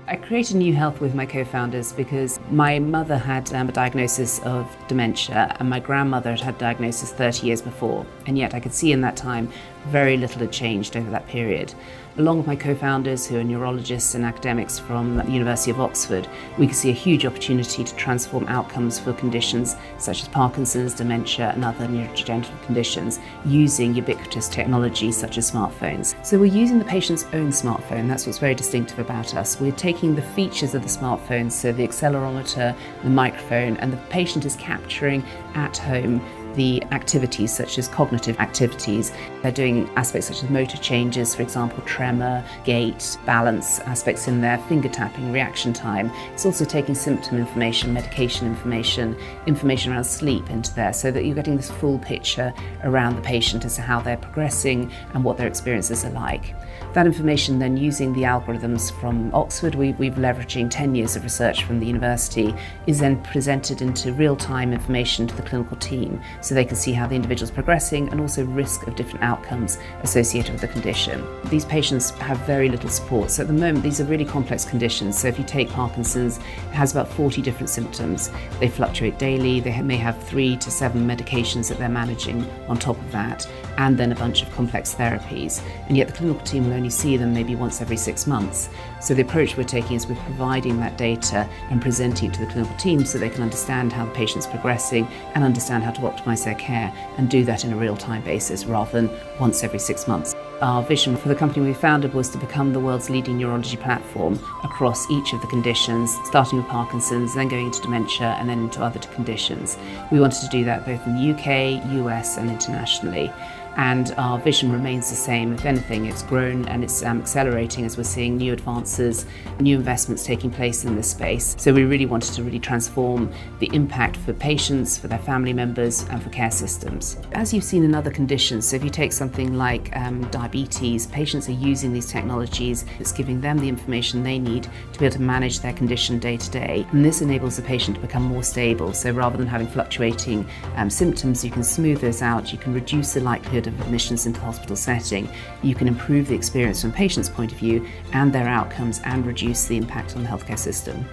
I created Kneu Health with my co-founders because my mother had a diagnosis of dementia and my grandmother had had a diagnosis 30 years before, and yet I could see in that time very little had changed over that period. Along with my co-founders, who are neurologists and academics from the University of Oxford, we could see a huge opportunity to transform outcomes for conditions such as Parkinson's, dementia and other neurodegenerative conditions using ubiquitous technology such as smartphones. So we're using the patient's own smartphone. That's what's very distinctive about us. We're taking the features of the smartphone, so the accelerometer, the microphone, and the patient is capturing at home the activities such as cognitive activities. They're doing aspects such as motor changes, for example, tremor, gait, balance aspects in there, finger tapping, reaction time. It's also taking symptom information, medication information, information around sleep into there, so that you're getting this full picture around the patient as to how they're progressing and what their experiences are like. That information then, using the algorithms from Oxford, we've leveraging 10 years of research from the university, is then presented into real-time information to the clinical team, so they can see how the individual's progressing and also risk of different outcomes associated with the condition. These patients have very little support. So at the moment, these are really complex conditions. So if you take Parkinson's, it has about 40 different symptoms. They fluctuate daily. They may have 3 to 7 medications that they're managing on top of that, and then a bunch of complex therapies. And yet the clinical team will only see them maybe once every 6 months. So the approach we're taking is we're providing that data and presenting it to the clinical team so they can understand how the patient's progressing and understand how to optimize their care, and do that in a real-time basis rather than once every 6 months. Our vision for the company we founded was to become the world's leading neurology platform across each of the conditions, starting with Parkinson's, then going into dementia, and then into other conditions. We wanted to do that both in the UK, US, and internationally. And our vision remains the same. If anything, it's grown and it's accelerating as we're seeing new advances, new investments taking place in this space. So we really wanted to really transform the impact for patients, for their family members, and for care systems. As you've seen in other conditions, so if you take something like diabetes, patients are using these technologies. It's giving them the information they need to be able to manage their condition day to day. And this enables the patient to become more stable. So rather than having fluctuating symptoms, you can smooth those out, you can reduce the likelihood of admissions into the hospital setting, you can improve the experience from a patient's point of view and their outcomes, and reduce the impact on the healthcare system.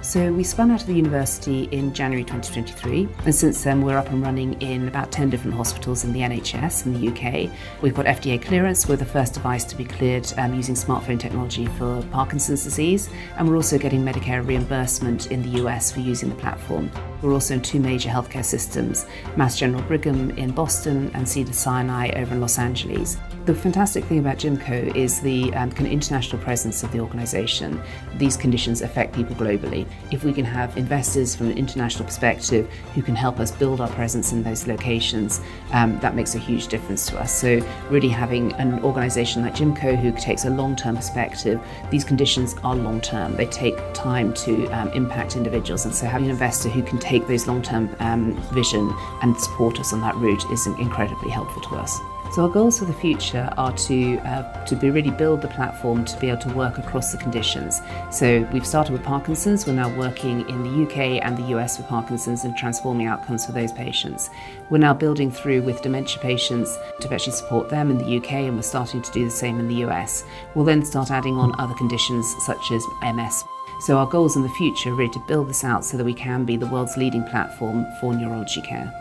So we spun out of the university in January 2023, and since then we're up and running in about 10 different hospitals in the NHS in the UK. We've got FDA clearance. We're the first device to be cleared using smartphone technology for Parkinson's disease, and we're also getting Medicare reimbursement in the US for using the platform. We're also in 2 major healthcare systems, Mass General Brigham in Boston and Cedars-Sinai over in Los Angeles. The fantastic thing about JIMCO is the kind of international presence of the organisation. These conditions affect people globally. If we can have investors from an international perspective who can help us build our presence in those locations, that makes a huge difference to us. So really having an organisation like JIMCO who takes a long-term perspective, these conditions are long-term. They take time to impact individuals, and so having an investor who can take those long-term vision and support us on that route is incredibly helpful to us. So our goals for the future are to really build the platform to be able to work across the conditions. So we've started with Parkinson's, we're now working in the UK and the US with Parkinson's and transforming outcomes for those patients. We're now building through with dementia patients to actually support them in the UK, and we're starting to do the same in the US. We'll then start adding on other conditions such as MS. So our goals in the future are really to build this out so that we can be the world's leading platform for neurology care.